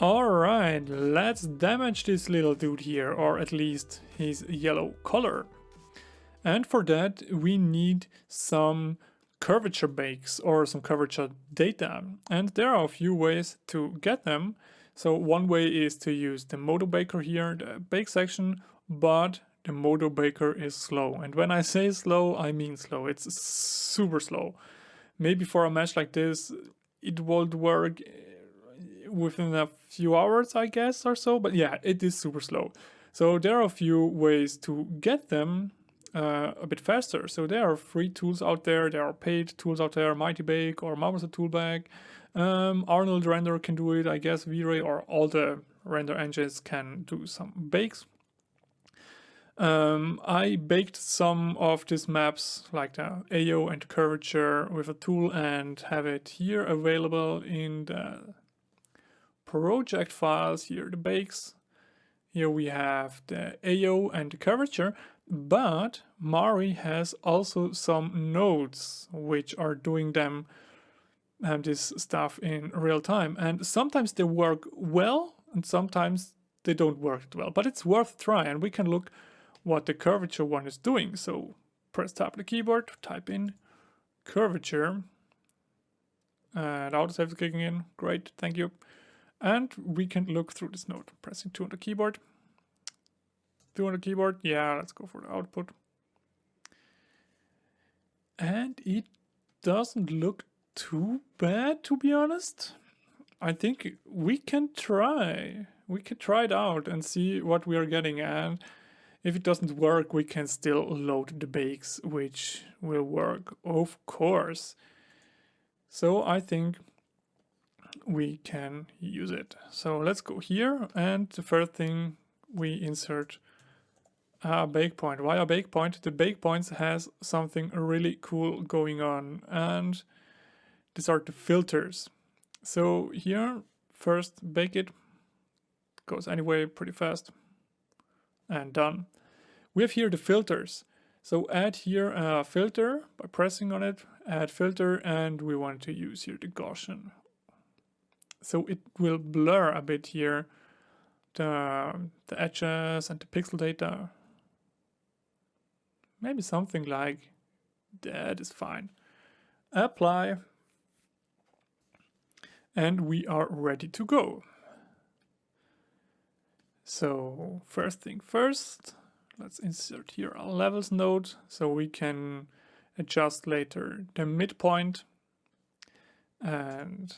Alright, let's damage this little dude here, or at least his yellow color. And for that we need some curvature bakes or some curvature data. And there are a few ways to get them. So one way is to use the Modo Baker here, the bake section, but the Modo Baker is slow. And when I say slow, I mean slow. It's super slow. Maybe for a match like this, it would work within a few hours, I guess, or so. But yeah, it is super slow. So there are a few ways to get them a bit faster. So there are free tools out there. There are paid tools out there, Mighty Bake or Marmoset Toolbag. Arnold Render can do it, I guess. V-Ray or all the render engines can do some bakes. I baked some of these maps, like the AO and curvature, with a tool and have it here available in the project files. Here the bakes. Here we have the AO and the curvature, but Mari has also some nodes which are doing them this stuff in real time, and sometimes they work well and sometimes they don't work well, but it's worth a try. And we can look what the curvature one is doing. So press tab on the keyboard, type in curvature, and autosave is kicking in. Great, thank you. And we can look through this node, pressing 2 on the keyboard. 2 on the keyboard, yeah, let's go for the output. And it doesn't look too bad, to be honest. I think we can try. We can try it out and see what we are getting, and if it doesn't work, we can still load the bakes, which will work, of course. So I think we can use it. So let's go here, and the first thing we insert a bake point. Why a bake point? The bake points has something really cool going on, and these are the filters. So here, first bake it, goes anyway pretty fast, and done. We have here the filters. So add here a filter by pressing on it, add filter, and we want to use here the Gaussian. So it will blur a bit here the edges and the pixel data. Maybe something like that is fine. Apply. And we are ready to go. So first thing first, let's insert here a levels node so we can adjust later the midpoint, and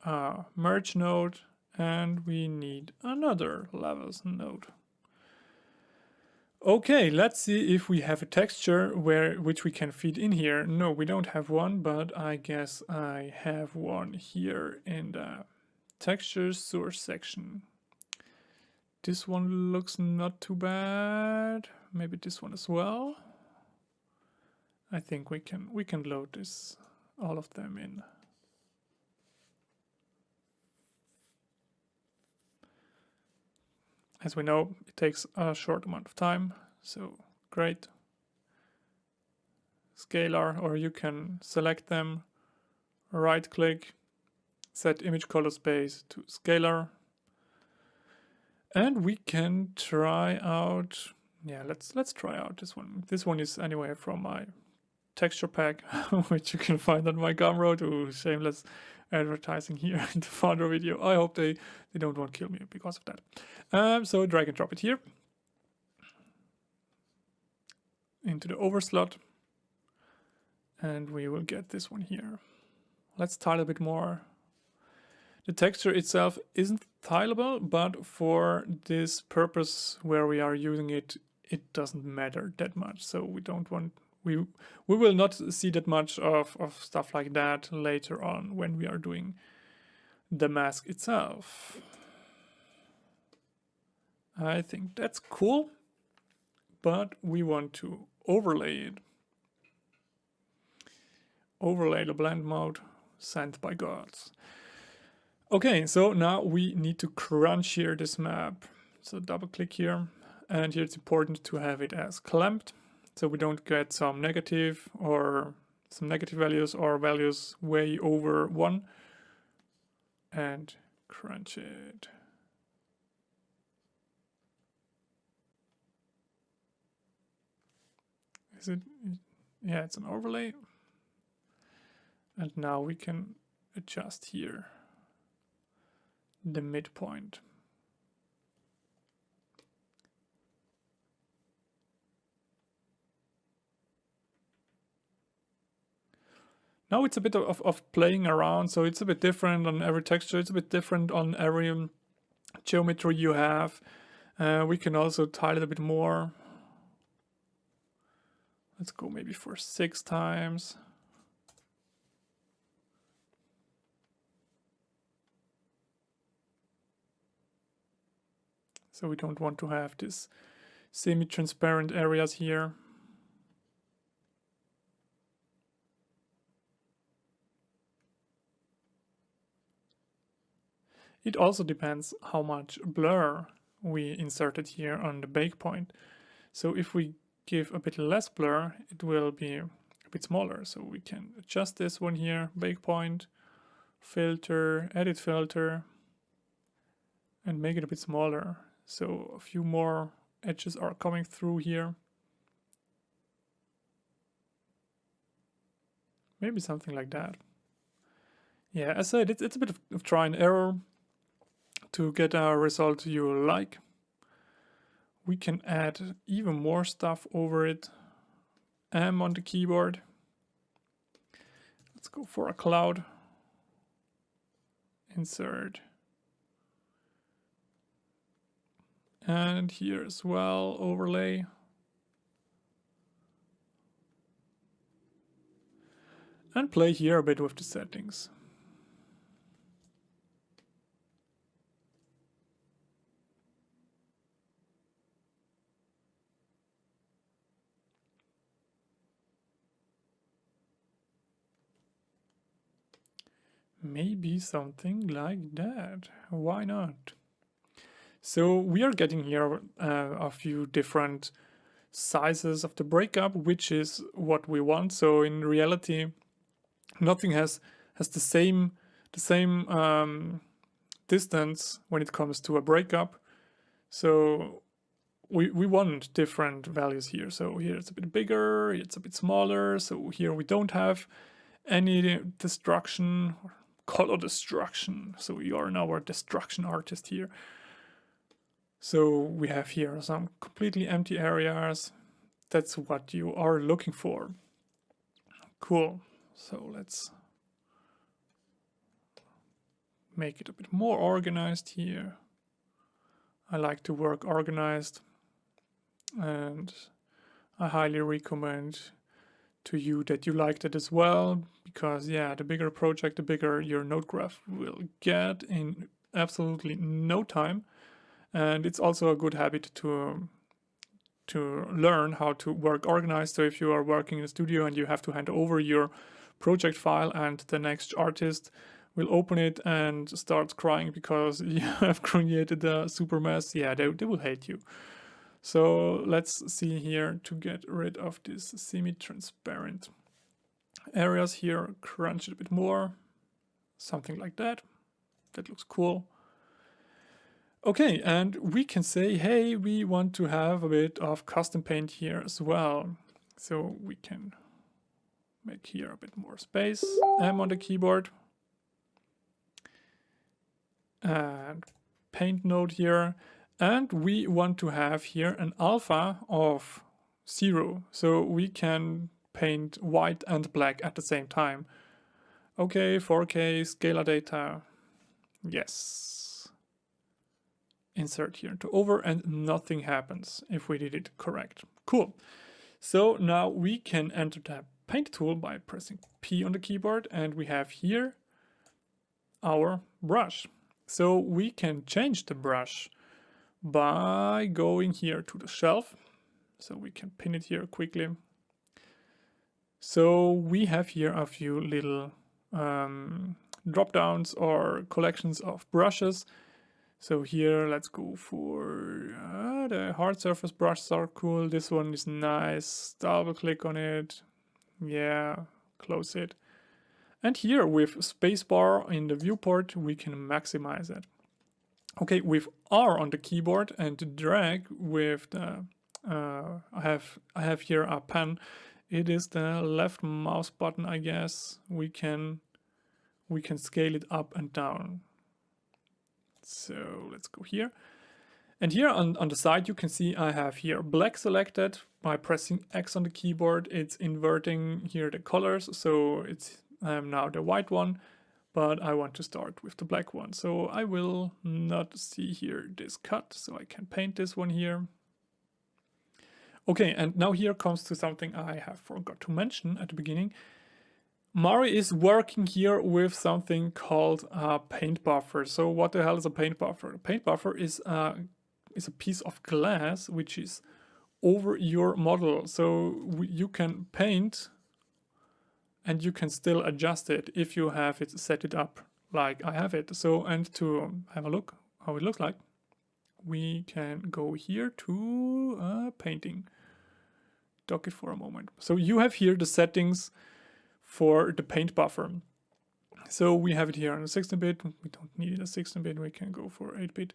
a merge node, and we need another levels node. Okay, let's see if we have a texture which we can feed in here. No, we don't have one, but I guess I have one here in the texture source section. This one looks not too bad. Maybe this one as well. I think we can load this, all of them in. As we know, it takes a short amount of time, so great. Scalar, or you can select them, right click, set image color space to scalar. And we can try out, yeah, let's try out this one. This one is anyway from my texture pack, which you can find on my Gumroad. Ooh, shameless advertising here in the Foundry video. I hope they don't want to kill me because of that. So drag and drop it here into the over slot, and we will get this one here. Let's tile a bit more. The texture itself isn't tileable, but for this purpose where we are using it, it doesn't matter that much. So we don't want, we will not see that much of stuff like that later on when we are doing the mask itself. I think that's cool, but we want to overlay it. Overlay the blend mode sent by gods. Okay, so now we need to crunch here this map. So double click here, and here it's important to have it as clamped, so we don't get some negative values or values way over 1. And crunch it. Is it? Yeah, it's an overlay. And now we can adjust here the midpoint. Now it's a bit of playing around, so it's a bit different on every texture, it's a bit different on every geometry you have. We can also tile it a bit more. Let's go maybe for 6 times. So we don't want to have this semi-transparent areas here. It also depends how much blur we inserted here on the bake point. So if we give a bit less blur, it will be a bit smaller. So we can adjust this one here, bake point, filter, edit filter, and make it a bit smaller. So a few more edges are coming through here. Maybe something like that. Yeah, as I said, it's a bit of try and error to get a result you like. We can add even more stuff over it. M on the keyboard. Let's go for a cloud. Insert. And here as well, overlay. And play here a bit with the settings. Maybe something like that. Why not? So we are getting here a few different sizes of the breakup, which is what we want. So in reality, nothing has the same distance when it comes to a breakup. So we want different values here. So here it's a bit bigger, it's a bit smaller. So here we don't have any destruction, color destruction. So we are now our destruction artist here. So we have here some completely empty areas. That's what you are looking for. Cool. So let's make it a bit more organized here. I like to work organized, and I highly recommend to you that you like that as well, because yeah, the bigger project, the bigger your node graph will get in absolutely no time. And it's also a good habit to learn how to work organized. So if you are working in a studio and you have to hand over your project file and the next artist will open it and start crying because you have created a super mess, yeah, they will hate you. So let's see here to get rid of this semi-transparent areas here, crunch it a bit more, something like that. That looks cool. Okay, and we can say, hey, we want to have a bit of custom paint here as well. So we can make here a bit more space. M on the keyboard. And paint node here. And we want to have here an alpha of 0. So we can paint white and black at the same time. Okay, 4K, scalar data. Yes. Insert here into over, and nothing happens if we did it correct. Cool. So now we can enter the paint tool by pressing P on the keyboard, and we have here our brush. So we can change the brush by going here to the shelf. So we can pin it here quickly. So we have here a few little drop downs or collections of brushes. So here, let's go for the hard surface brushes are cool. This one is nice. Double click on it. Yeah, close it. And here with spacebar in the viewport, we can maximize it. Okay, with R on the keyboard and drag with the, I have here a pen. It is the left mouse button, I guess. We can scale it up and down. So let's go here. And here on the side, you can see I have here black selected. By pressing X on the keyboard, it's inverting here the colors. So it's now the white one, but I want to start with the black one. So I will not see here this cut, so I can paint this one here. Okay, and now here comes to something I have forgot to mention at the beginning. Mari is working here with something called a paint buffer. So what the hell is a paint buffer? A paint buffer is a piece of glass which is over your model. So you can paint and you can still adjust it if you have it set it up like I have it. So, and to have a look how it looks like, we can go here to painting. Dock it for a moment. So you have here the settings for the paint buffer. So we have it here on a 16-bit. We don't need a 16-bit. We can go for 8-bit.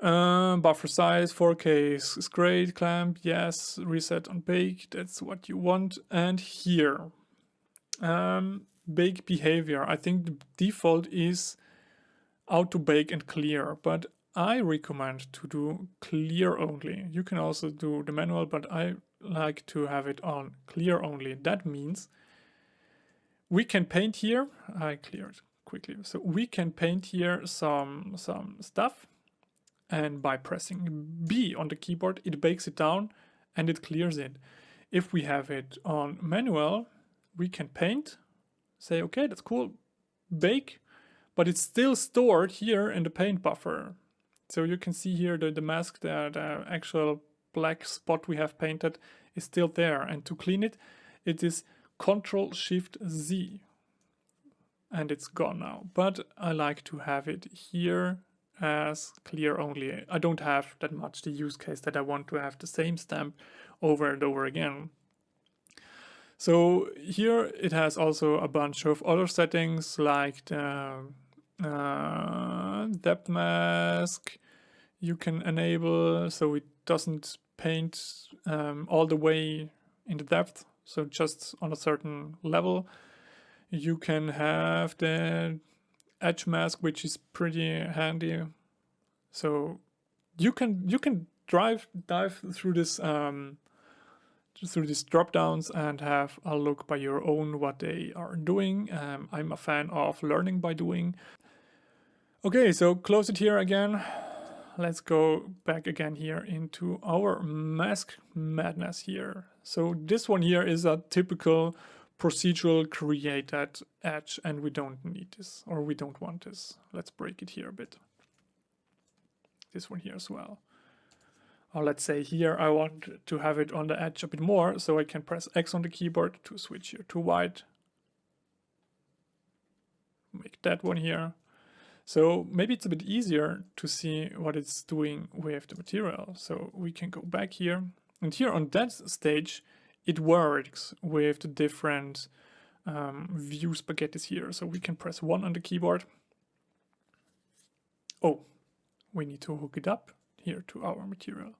Buffer size 4K is great. Clamp, yes. Reset on bake. That's what you want. And here, bake behavior. I think the default is auto bake and clear, but I recommend to do clear only. You can also do the manual, but I like to have it on clear only. That means we can paint here. I clear it quickly. So we can paint here some stuff, and by pressing B on the keyboard, it bakes it down and it clears it. If we have it on manual, we can paint, say, okay, that's cool, bake, but it's still stored here in the paint buffer. So you can see here the mask, the actual black spot we have painted is still there. And to clean it, it is Ctrl-Shift-Z. And it's gone now. But I like to have it here as clear only. I don't have that much the use case that I want to have the same stamp over and over again. So here it has also a bunch of other settings like the depth mask you can enable, so it doesn't paint all the way in the depth, so just on a certain level. You can have the edge mask, which is pretty handy. So you can dive through this through these drop downs and have a look by your own what they are doing. I'm a fan of learning by doing. Okay, so close it here again. Let's go back again here into our mask madness here. So this one here is a typical procedural created edge, and we don't need this, or we don't want this. Let's break it here a bit. This one here as well. Or let's say here I want to have it on the edge a bit more, so I can press X on the keyboard to switch here to white. Make that one here. So maybe it's a bit easier to see what it's doing with the material. So we can go back here, and here on that stage, it works with the different view spaghettis here. So we can press 1 on the keyboard. Oh, we need to hook it up here to our material,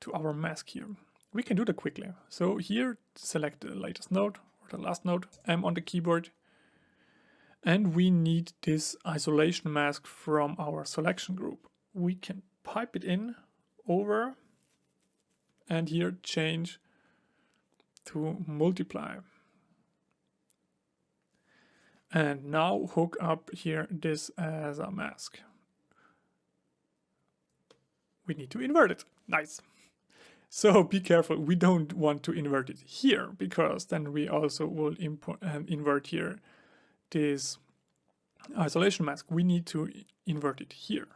to our mask here. We can do that quickly. So here, select the latest node or the last node, M on the keyboard. And we need this isolation mask from our selection group. We can pipe it in over and here change to multiply. And now hook up here this as a mask. We need to invert it. Nice. So be careful. We don't want to invert it here, because then we also will invert here this isolation mask. We need to invert it here.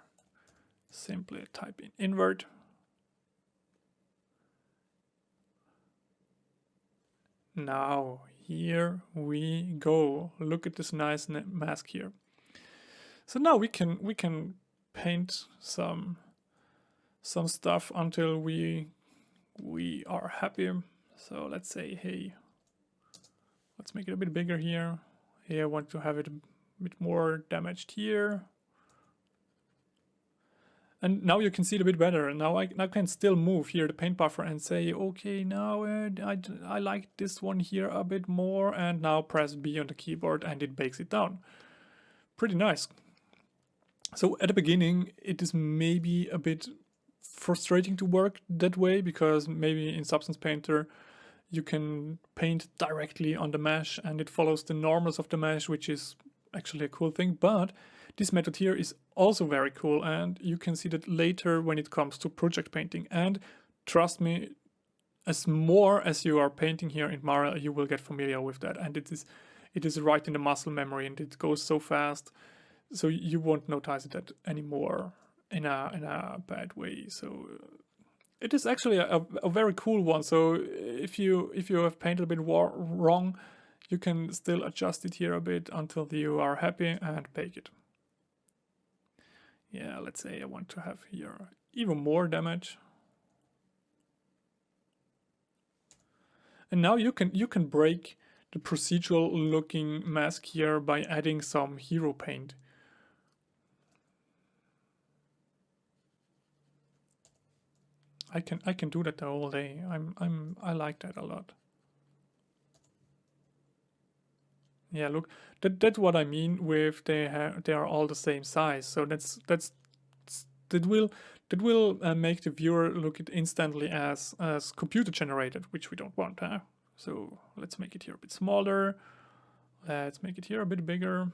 Simply type in invert. Now here we go. Look at this nice mask here. So now we can paint some stuff until we are happy. So let's say, hey, let's make it a bit bigger here. Here I want to have it a bit more damaged here. And now you can see it a bit better. Now I can still move here the paint buffer and say, okay, now I like this one here a bit more, and now press B on the keyboard and it bakes it down. Pretty nice. So at the beginning, it is maybe a bit frustrating to work that way, because maybe in Substance Painter, you can paint directly on the mesh and it follows the normals of the mesh, which is actually a cool thing. But this method here is also very cool, and you can see that later when it comes to project painting. And trust me, as more as you are painting here in Mari, you will get familiar with that. And it is right in the muscle memory, and it goes so fast, so you won't notice that anymore in a bad way. So it is actually a very cool one. So if you have painted a bit wrong, you can still adjust it here a bit until you are happy and bake it. Yeah, let's say I want to have here even more damage. And now you can break the procedural looking mask here by adding some hero paint. I can do that the whole day. I like that a lot. Yeah, look, that's what I mean with they are all the same size. So that will make the viewer look it instantly as computer generated, which we don't want, huh? So let's make it here a bit smaller. Let's make it here a bit bigger.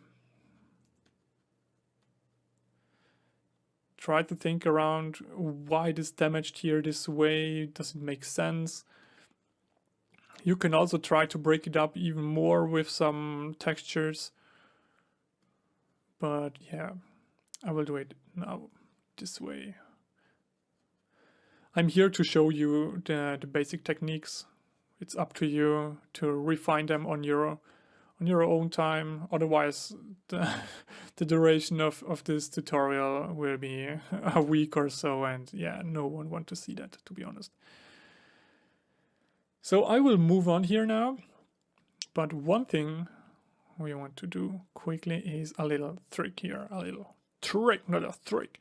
Try to think around why this damaged here this way. Does it make sense? You can also try to break it up even more with some textures. But yeah, I will do it now this way. I'm here to show you the basic techniques. It's up to you to refine them on your own time. Otherwise, the duration of this tutorial will be a week or so, and yeah, no one wants to see that, to be honest. So I will move on here now, but one thing we want to do quickly is a little trick here, not a trick.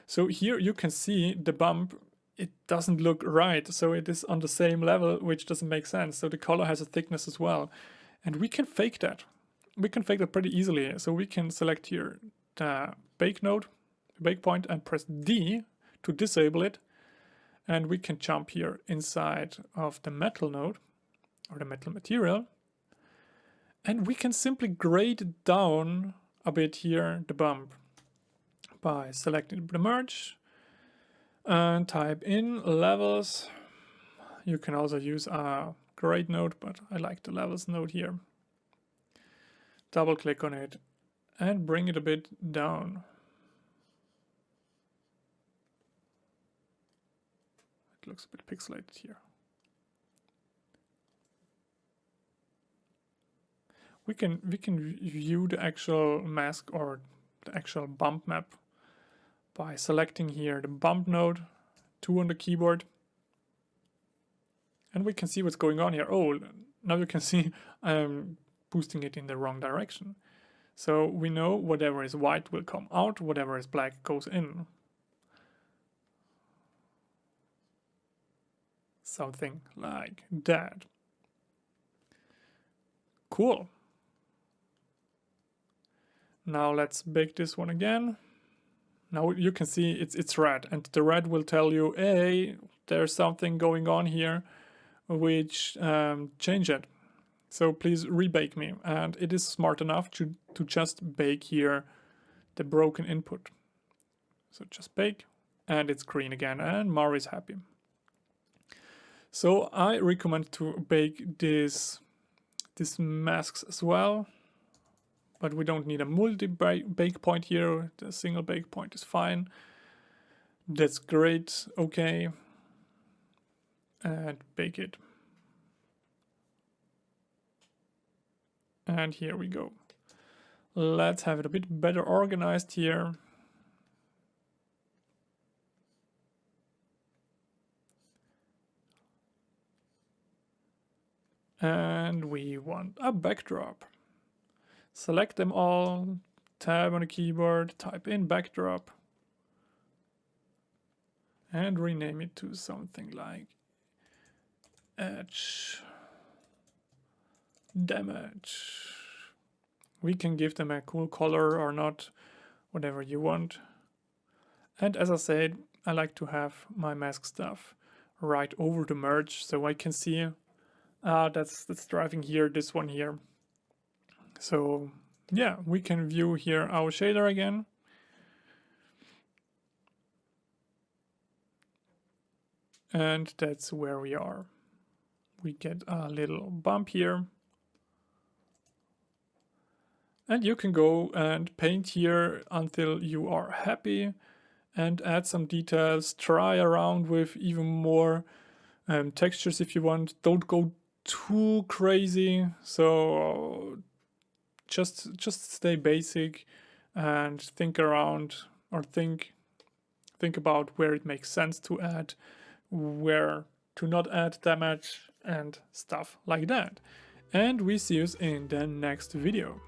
So here you can see the bump, it doesn't look right, so it is on the same level, which doesn't make sense. So the color has a thickness as well, and we can fake that. We can fake that pretty easily. So we can select here the bake node, the bake point, and press D to disable it. And we can jump here inside of the metal node, or the metal material, and we can simply grade down a bit here the bump by selecting the merge and type in levels. You can also use a grade node, but I like the levels node here. Double click on it and bring it a bit down. It looks a bit pixelated here. We can view the actual mask or the actual bump map by selecting here the bump node, 2 on the keyboard, and we can see what's going on here. Oh, now you can see I'm boosting it in the wrong direction. So we know whatever is white will come out, whatever is black goes in. Something like that. Cool. Now let's bake this one again. Now you can see it's red, and the red will tell you, hey, there's something going on here, which change it. So please rebake me. And it is smart enough to just bake here the broken input. So just bake, and it's green again, and Mari is happy. So I recommend to bake these masks as well, but we don't need a multi-bake point here. The single bake point is fine. That's great, okay. And bake it. And here we go. Let's have it a bit better organized here. And we want a backdrop. select them all, tab on the keyboard, type in backdrop, and rename it to something like edge damage. We can give them a cool color or not, whatever you want. And as I said, I like to have my mask stuff right over the merge, so I can see that's driving here, this one here. So yeah, we can view here our shader again. And that's where we are. We get a little bump here. And you can go and paint here until you are happy and add some details, try around with even more textures if you want. Don't go too crazy, so just stay basic and think around, or think about where it makes sense to add, where to not add damage and stuff like that. And we see you in the next video.